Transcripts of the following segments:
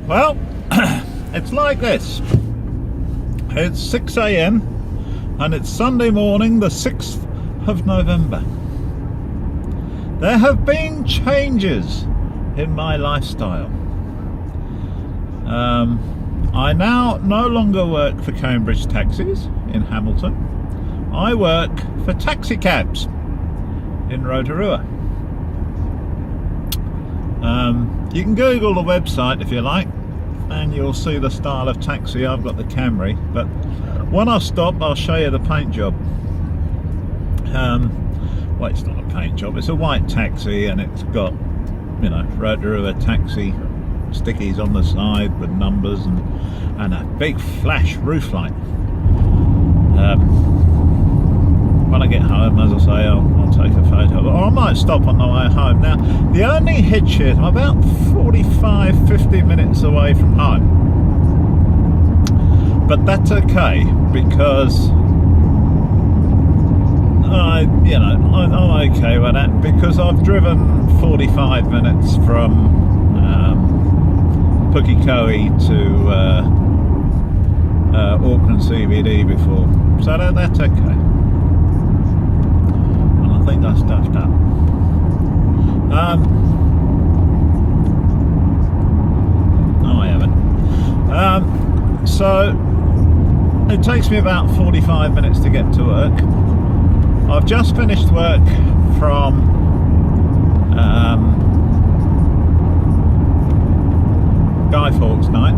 Well, it's like this. It's 6 a.m. and it's Sunday morning, the 6th of November. There have been changes in my lifestyle. I now no longer work for Cambridge Taxis in Hamilton. I work for taxi cabs in Rotorua. You can Google the website if you like, and you'll see the style of taxi. I've got the Camry, but when I stop I'll show you the paint job. Well, it's not a paint job, it's a white taxi, and it's got, you know, Rotorua taxi stickies on the side with numbers and a big flash roof light. When I get home, as I say, I'll take a photo, or I might stop on the way home. Now, the only hitch is I'm about 45-50 minutes away from home, but that's okay because I'm okay with that, because I've driven 45 minutes from Pukekohe to Auckland CBD before, so that's okay. And I think I stuffed up. No, I haven't. So it takes me about 45 minutes to get to work. I've just finished work from Guy Fawkes night,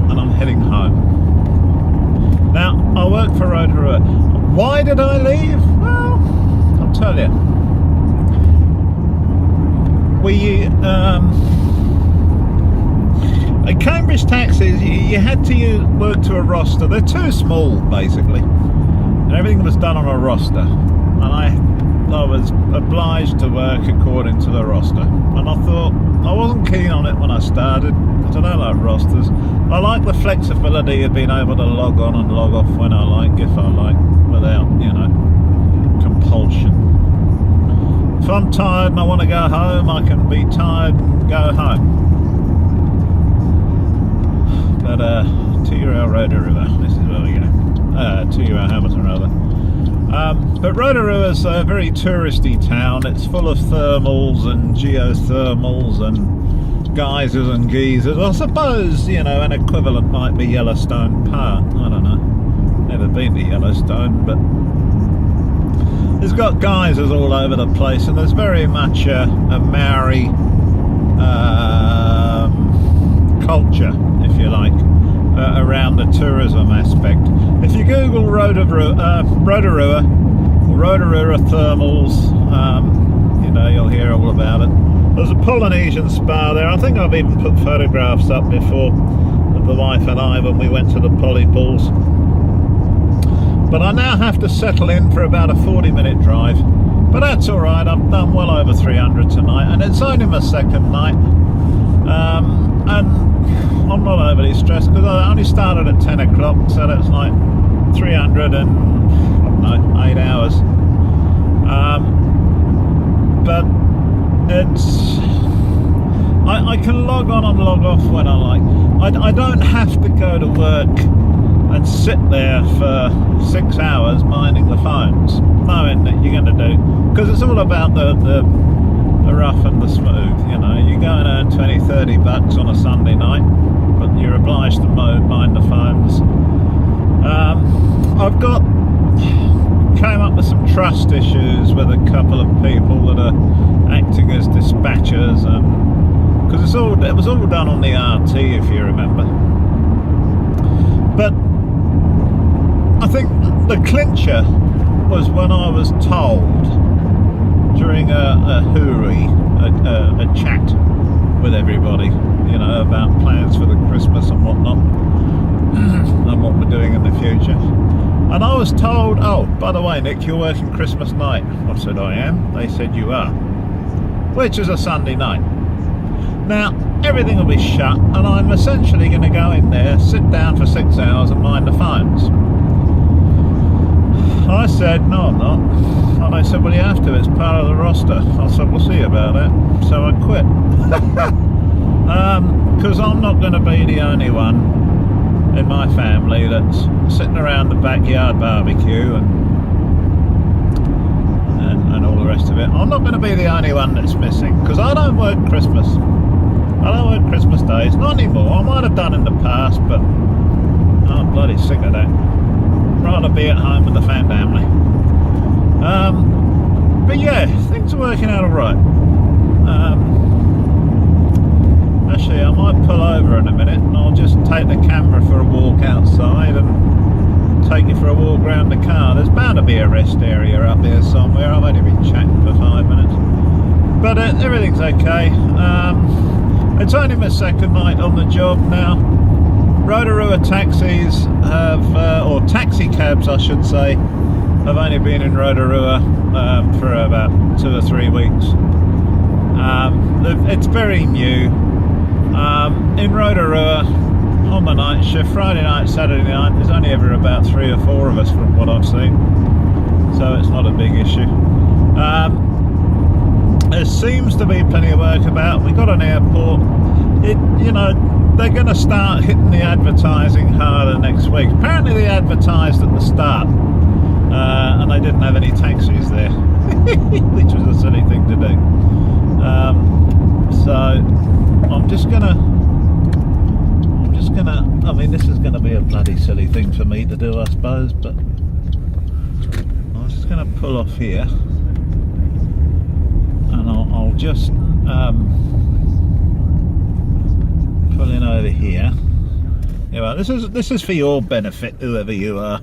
and I'm heading home. Now, I work for Rotorua. Why did I leave? Well, I'll tell you. At Cambridge Taxis, you had to work to a roster. They're too small, basically. And everything was done on a roster. And I was obliged to work according to the roster. And I thought, I wasn't keen on it when I started, because I don't like rosters. I like the flexibility of being able to log on and log off when I like, if I like, without, compulsion. If I'm tired and I want to go home, I can be tired and go home. But to Rotorua, this is where we go. To Hamilton, rather. But Rotorua is a very touristy town. It's full of thermals and geothermals and geysers and geysers. I suppose, an equivalent might be Yellowstone Park. I don't know. Never been to Yellowstone, but it's got geysers all over the place, and there's very much a Maori culture, if you like, around the tourism aspect. If you Google Rotorua thermals, you'll hear all about it. There's a Polynesian spa there. I think I've even put photographs up before of the wife and I when we went to the Poly Pools. But I now have to settle in for about a 40-minute drive. But that's alright, I've done well over 300 tonight, and it's only my second night. And I'm not overly stressed, because I only started at 10 o'clock, so that's like 308 hours. But it's... I can log on and log off when I like. I don't have to go to work and sit there for 6 hours minding the phones, knowing that you're going to do, because it's all about the rough and the smooth. You go and earn 20-30 bucks on a Sunday night, but you're obliged to mind the phones. I've came up with some trust issues with a couple of people that are acting as dispatchers, and because it was all done on the RT, if you remember. But I think the clincher was when I was told during a hooroo, a chat with everybody, about plans for the Christmas and whatnot, and what we're doing in the future. And I was told, oh, by the way, Nick, you're working Christmas night. I said, I am. They said, you are. Which is a Sunday night. Now, everything will be shut, and I'm essentially going to go in there, sit down for 6 hours and mind the phones. I said, no, I'm not. And they said, well, you have to, it's part of the roster. I said, we'll see about it. So I quit. because I'm not going to be the only one in my family that's sitting around the backyard barbecue and all the rest of it. I'm not going to be the only one that's missing, because I don't work Christmas. I don't work Christmas days, not anymore. I might have done in the past, but I'm bloody sick of that. Rather be at home with the family. But yeah, things are working out alright. Actually, I might pull over in a minute and I'll just take the camera for a walk outside and take you for a walk around the car. There's bound to be a rest area up here somewhere. I've only been chatting for 5 minutes. But everything's okay. It's only my second night on the job now. Rotorua taxis have, or taxi cabs I should say, have only been in Rotorua for about 2 or 3 weeks. It's very new. In Rotorua, on the night shift, Friday night, Saturday night, there's only ever about 3 or 4 of us from what I've seen. So it's not a big issue. There seems to be plenty of work about. We got an airport. You know, they're going to start hitting the advertising harder next week. Apparently they advertised at the start and they didn't have any taxis there, which was a silly thing to do. So I'm just gonna, I mean, this is gonna be a bloody silly thing for me to do, I suppose, but I'm just gonna pull off here and I'll just pull in over here. Yeah, this is for your benefit, whoever you are.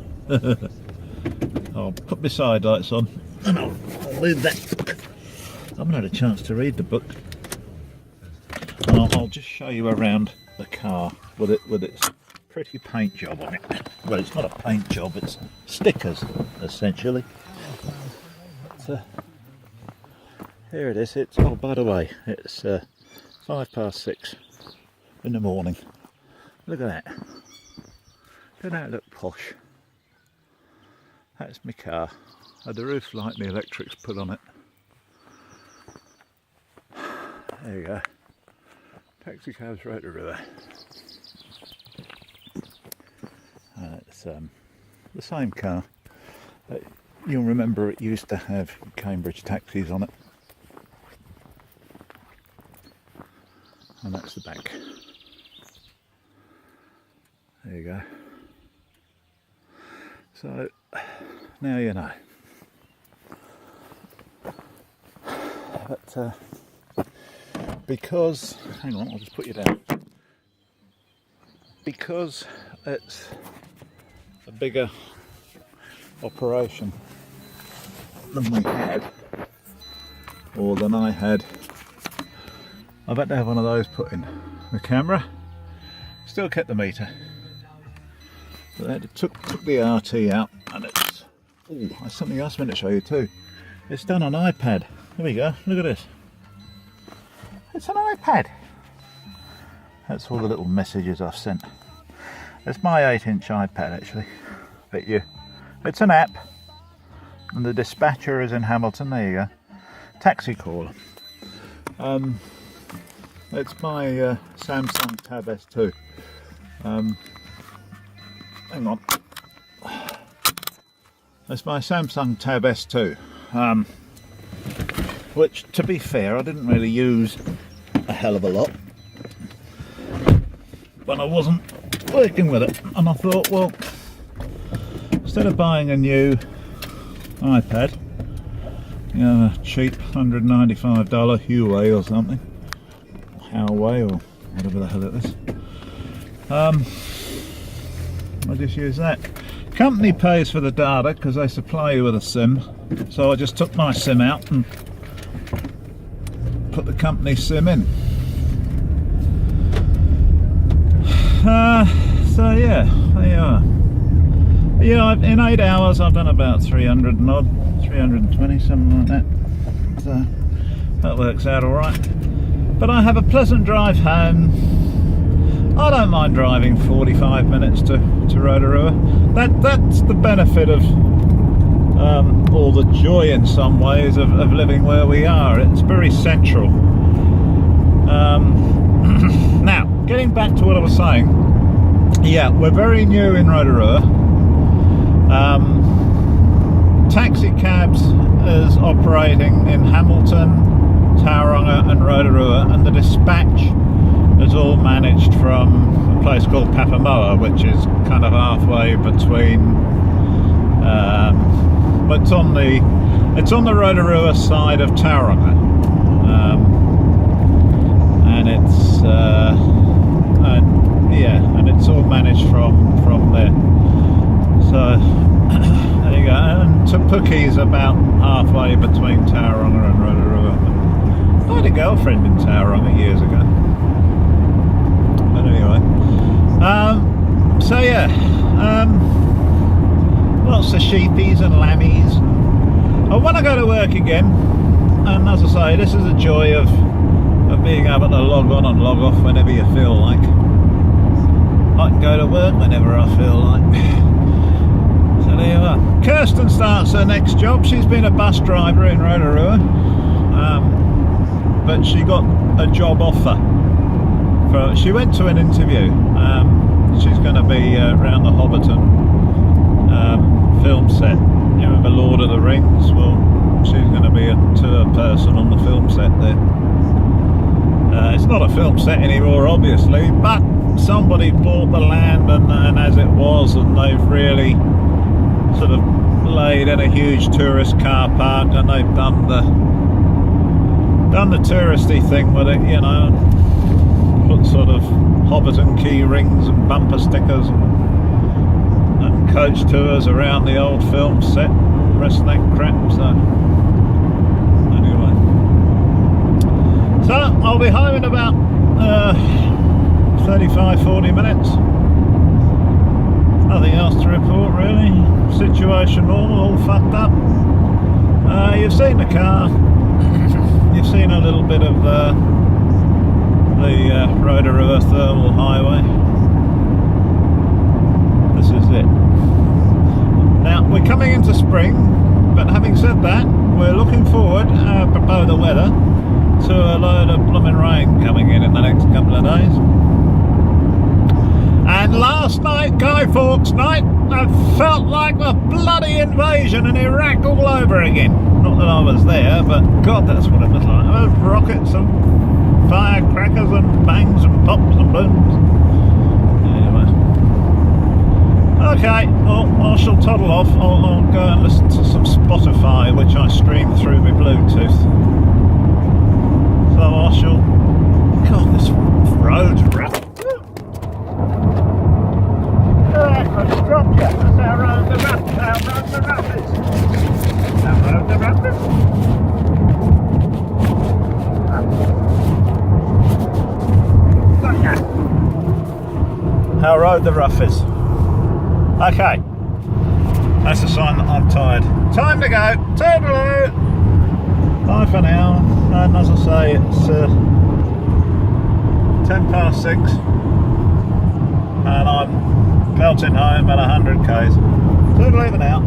I'll put my side lights on and I'll leave that book. I haven't had a chance to read the book. And I'll just show you around the car with its pretty paint job on it. Well, it's not a paint job, it's stickers essentially. So here it is. It's, oh, by the way, it's 6:05 in the morning. Look at that. Doesn't that look posh? That's my car. Had the roof light and the electrics put on it. There you go. Taxi cabs right over there. It's the same car. You'll remember it used to have Cambridge taxis on it. And that's the back. There you go. So now you know. But because, hang on, I'll just put you down. Because it's a bigger operation than we had, or than I had, I've had to have one of those put in. The camera still kept the meter, but I took the RT out, and it's, oh, that's something else I meant to show you too. It's done on iPad. Here we go, look at this. It's an iPad. That's all the little messages I've sent. It's my 8-inch iPad actually. But it's an app, and the dispatcher is in Hamilton. There you go. Taxi caller. It's my Samsung Tab S2. Hang on. It's my Samsung Tab S2. Which, to be fair, I didn't really use a hell of a lot when I wasn't working with it, and I thought, well, instead of buying a new iPad, you know, a cheap $195 Huawei or something, Huawei or whatever the hell it is, I just use that. Company pays for the data because they supply you with a SIM, so I just took my SIM out and put the company SIM in. So yeah, there you are. Yeah, in 8 hours I've done about 300 and odd, 320, something like that. So that works out alright. But I have a pleasant drive home. I don't mind driving 45 minutes to Rotorua. That's the benefit of, or the joy in some ways of living where we are. It's very central. getting back to what I was saying, yeah, we're very new in Rotorua. Taxi cabs is operating in Hamilton, Tauranga and Rotorua, and the dispatch is all managed from a place called Papamoa, which is kind of halfway between but it's on the Rotorua side of Tauranga, and it's and it's all managed from there. So there you go. And Te Puke's about halfway between Tauranga and Rotorua. I had a girlfriend in Tauranga years ago. But anyway, so yeah, lots of sheepies and lammies. I want to go to work again, and as I say, this is a joy of being able to log on and log off whenever you feel like. I can go to work whenever I feel like. So there you are. Kirsten starts her next job. She's been a bus driver in Rotorua, but she got a job offer. She went to an interview. She's going to be around the Hobbiton film set. You know, the Lord of the Rings. Well, she's going to be a tour person on the film set there. It's not a film set anymore, obviously, but somebody bought the land and as it was, and they've really sort of laid in a huge tourist car park, and they've done the touristy thing with it, you know, put sort of Hobbiton key rings and bumper stickers and coach tours around the old film set, and the rest of that crap. So anyway, so I'll be home in about 35-40 minutes. Nothing else to report really. Situation normal, all fucked up. You've seen the car. You've seen a little bit of the Rotorua Thermal Highway. This is it. Now we're coming into spring, but having said that, we're looking forward, apropos the weather, to a load of blooming rain coming in the next couple of days. And last night, Guy Fawkes night, I felt like a bloody invasion in Iraq all over again. Not that I was there, but God, that's what it was like. There was rockets and firecrackers and bangs and pops and booms. Anyway. Okay, well, I shall toddle off. I'll go and listen to some Spotify, which I stream through my Bluetooth. So I shall... God, this road's rough. That's how road the rough is. How road the rough is. How road the rough is. Okay. That's a sign that I'm tired. Time to go. Toodaloo. Bye for now. And as I say, it's 6:10. And I'm belting home at 100 k's. Toodaloo for now.